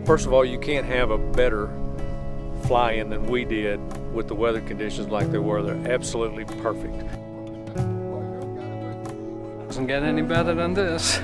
First of all, you can't have a better fly-in than we did with the weather conditions like they were. They're absolutely perfect. Doesn't get any better than this.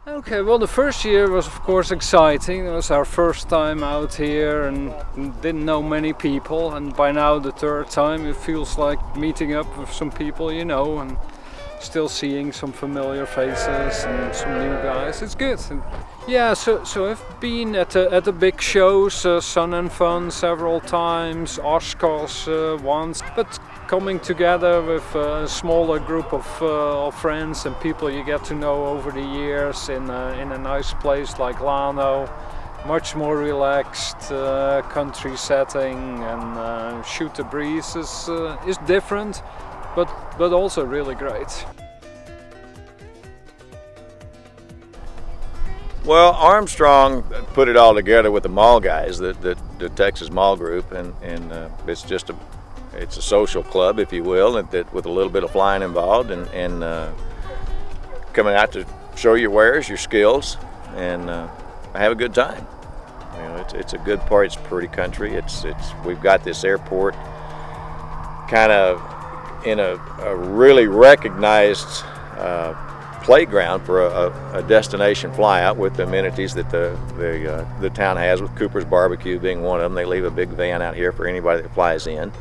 Okay, well, the first year was of course exciting. It was our first time out here and didn't know many people, and by now the third time it feels like meeting up with some people you know and still seeing some familiar faces and some new guys. It's good. And yeah, so I've been at the big shows, Sun and Fun several times, Oshkosh once, but coming together with a smaller group of friends and people you get to know over the years in a nice place like Llano, much more relaxed country setting, and shoot the breeze is different, but also really great. Well, Armstrong put it all together with the Maule guys, the Texas Maule Group, and it's a social club, if you will, and that with a little bit of flying involved, and coming out to show your wares, your skills, and have a good time. You know, it's a good part. It's pretty country. We've got this airport kind of in a really recognized playground for a destination flyout with the amenities that the town has, with Cooper's Barbeque being one of them. They leave a big van out here for anybody that flies in.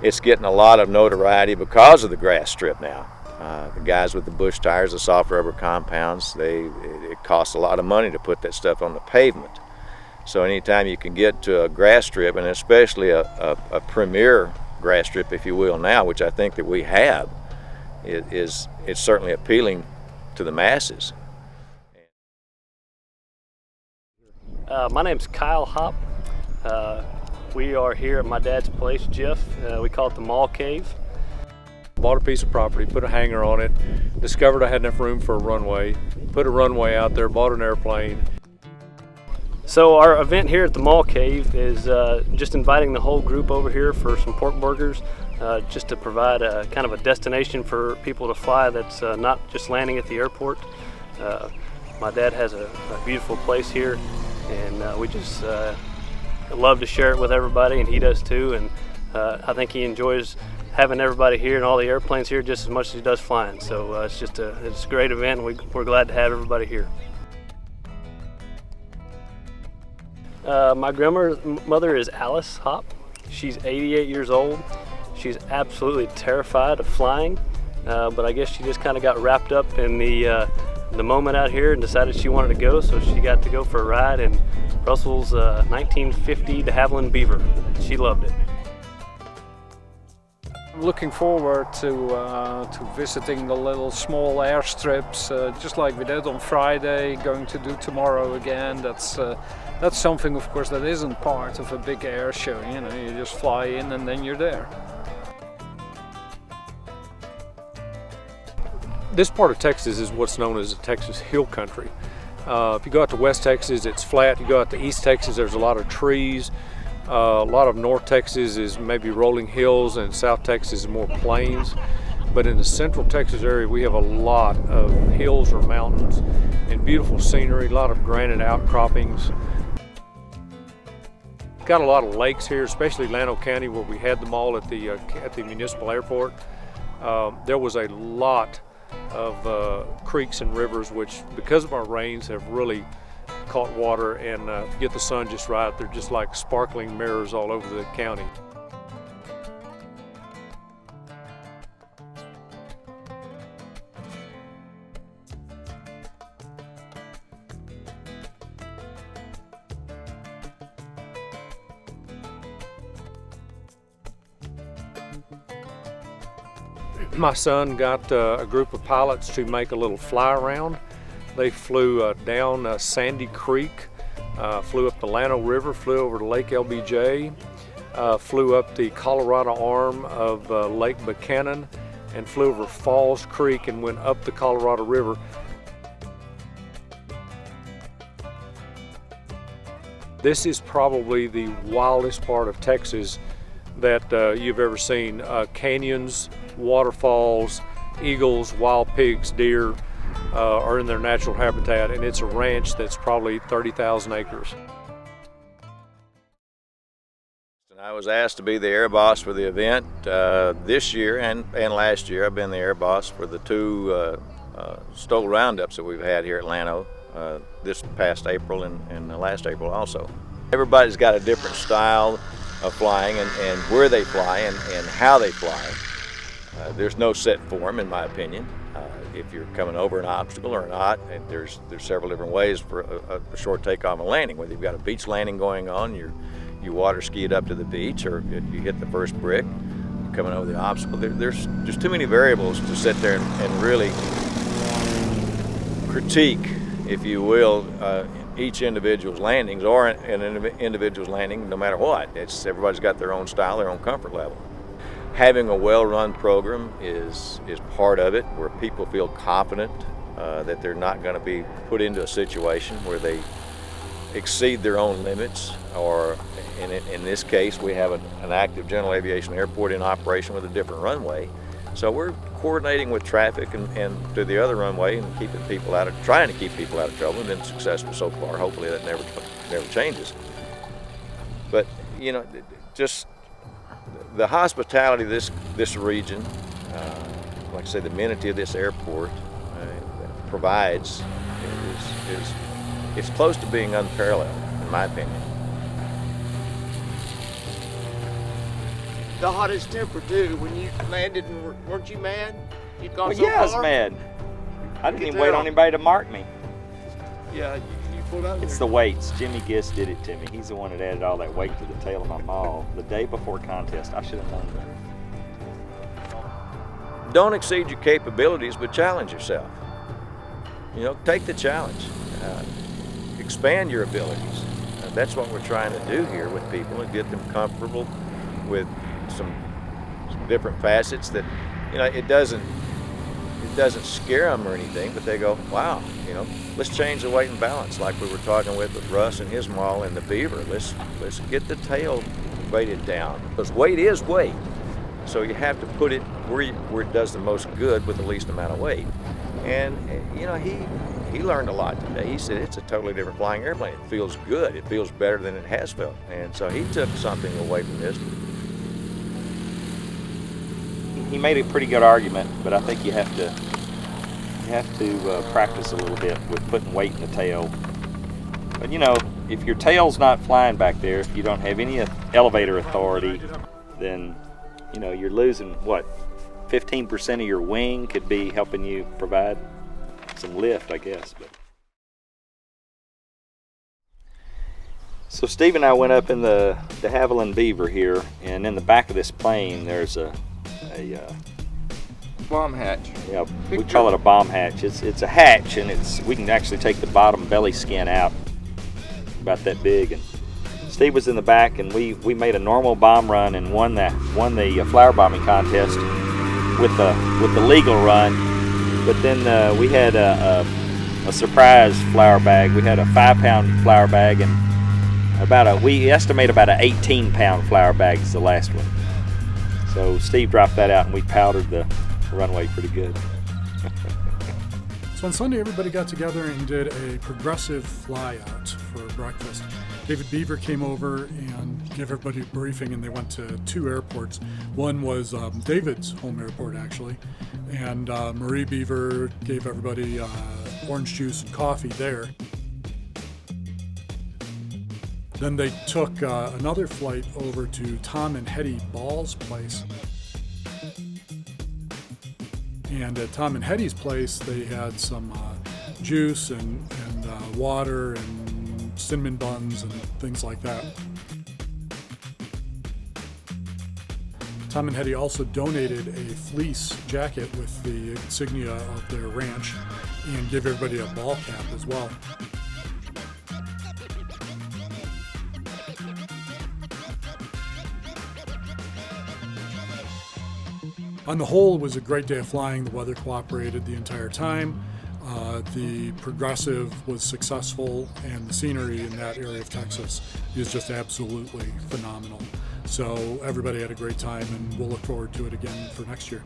It's getting a lot of notoriety because of the grass strip now. The guys with the bush tires, the soft rubber compounds, it costs a lot of money to put that stuff on the pavement. So anytime you can get to a grass strip, and especially a premier grass strip, if you will, now, which I think that we have, it's certainly appealing to the masses. My name's Kyle Hop. We are here at my dad's place, Jeff. We call it the Maule Cave. Bought a piece of property, put a hangar on it, discovered I had enough room for a runway, put a runway out there, bought an airplane. So our event here at the Maule Cave is just inviting the whole group over here for some pork burgers, just to provide a kind of a destination for people to fly that's not just landing at the airport. My dad has a beautiful place here, and we just love to share it with everybody, and he does too. And I think he enjoys having everybody here and all the airplanes here just as much as he does flying. So it's a great event, and we're glad to have everybody here. My grandmother is Alice Hop. She's 88 years old. She's absolutely terrified of flying, but I guess she just kind of got wrapped up in the moment out here and decided she wanted to go, so she got to go for a ride in Russell's 1950 de Havilland Beaver. She loved it. I'm looking forward to visiting the little small airstrips, just like we did on Friday, going to do tomorrow again. That's something, of course, that isn't part of a big air show. You know, you just fly in and then you're there. This part of Texas is what's known as the Texas Hill Country. If you go out to West Texas, it's flat. You go out to East Texas, there's a lot of trees. A lot of North Texas is maybe rolling hills, and South Texas is more plains. But in the Central Texas area, we have a lot of hills or mountains and beautiful scenery, a lot of granite outcroppings. Got a lot of lakes here, especially Llano County, where we had the mall at the municipal airport. There was a lot of creeks and rivers, which, because of our rains, have really caught water, and if you get the sun just right, they're just like sparkling mirrors all over the county. My son got a group of pilots to make a little fly around. They flew down Sandy Creek, flew up the Llano River, flew over to Lake LBJ, flew up the Colorado arm of Lake Buchanan, and flew over Falls Creek and went up the Colorado River. This is probably the wildest part of Texas that you've ever seen. Canyons, waterfalls, eagles, wild pigs, deer are in their natural habitat, and it's a ranch that's probably 30,000 acres. I was asked to be the air boss for the event this year and last year. I've been the air boss for the two stoll roundups that we've had here at Llano this past April and last April also. Everybody's got a different style of flying and where they fly and how they fly. There's no set form, in my opinion. If you're coming over an obstacle or not, and there's several different ways for a short takeoff and landing. Whether you've got a beach landing going on, you water ski it up to the beach, or you hit the first brick, you're coming over the obstacle. There's just too many variables to sit there and really critique, if you will, each individual's landings or an individual's landing, no matter what. Everybody's got their own style, their own comfort level. Having a well-run program is part of it, where people feel confident that they're not going to be put into a situation where they exceed their own limits, or in this case we have an active general aviation airport in operation with a different runway. So we're coordinating with traffic and to the other runway and trying to keep people out of trouble, and been successful so far. Hopefully that never changes. But you know, just the hospitality of this region, like I say, the amenity of this airport provides it's close to being unparalleled, in my opinion. The hottest temper too. When you landed, and weren't you mad? You'd gone so yeah, I was far? mad. I didn't Get even wait that on on- anybody to mark me. Yeah, you pulled out It's there. the weights. Jimmy Giss did it to me. He's the one that added all that weight to the tail of my maul the day before contest. I should have known that. Don't exceed your capabilities, but challenge yourself. You know, take the challenge. Expand your abilities. That's what we're trying to do here with people, and get them comfortable with some different facets that, you know, it doesn't scare them or anything, but they go, wow, you know, let's change the weight and balance, like we were talking with Russ and his maul and the beaver. Let's get the tail weighted down, because weight is weight. So you have to put it where it does the most good with the least amount of weight. And you know, he learned a lot today. He said it's a totally different flying airplane. It feels good. It feels better than it has felt. And so he took something away from this. He made a pretty good argument, but I think you have to practice a little bit with putting weight in the tail. But you know, if your tail's not flying back there, if you don't have any elevator authority, then you know you're losing what, 15% of your wing could be helping you provide some lift, I guess. But so Steve and I went up in the de Havilland Beaver here, and in the back of this plane there's a bomb hatch. yeah, we call it a bomb hatch. It's a hatch, and we can actually take the bottom belly skin out, about that big. And Steve was in the back, and we made a normal bomb run and won the flower bombing contest with the legal run. But then we had a surprise flower bag. We had a 5-pound flower bag, and we estimate about an 18-pound flower bag is the last one. So Steve dropped that out, and we powdered the runway pretty good. So on Sunday, everybody got together and did a progressive fly out for breakfast. David Beaver came over and gave everybody a briefing, and they went to 2 airports. One was David's home airport, actually, and Marie Beaver gave everybody orange juice and coffee there. Then they took another flight over to Tom and Hetty Ball's place. And at Tom and Hetty's place, they had some juice and water and cinnamon buns and things like that. Tom and Hetty also donated a fleece jacket with the insignia of their ranch and gave everybody a ball cap as well. On the whole, it was a great day of flying. The weather cooperated the entire time. The Progressive was successful, and the scenery in that area of Texas is just absolutely phenomenal. So everybody had a great time, and we'll look forward to it again for next year.